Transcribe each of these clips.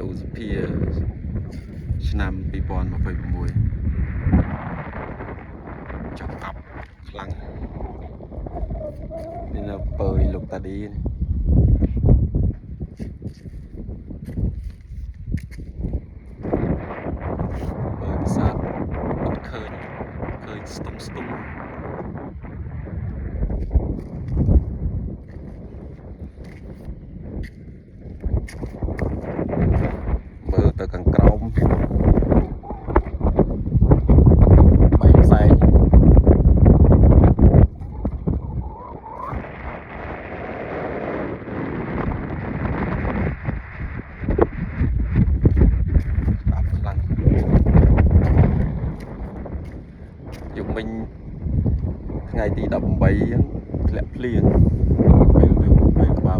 ឧសភាឆ្នាំ2026ចង់អាប់ខ្លាំងនេះនៅពើលោកតាឌីពើផ្សារអត់ឃើញស្ទុំមើលទៅខាងក្រោមបែកផ្សែងអាប់ខ្លាំងយប់មិញថ្ងៃទី18ធ្លាក់ភ្លៀងពេលក្បាល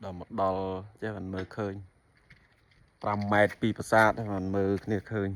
ដល់មកដល់ចេះមិនមើលឃើញ5 ម៉ែត្រពីប្រាសាទតែមិនមើលគ្នាឃើញ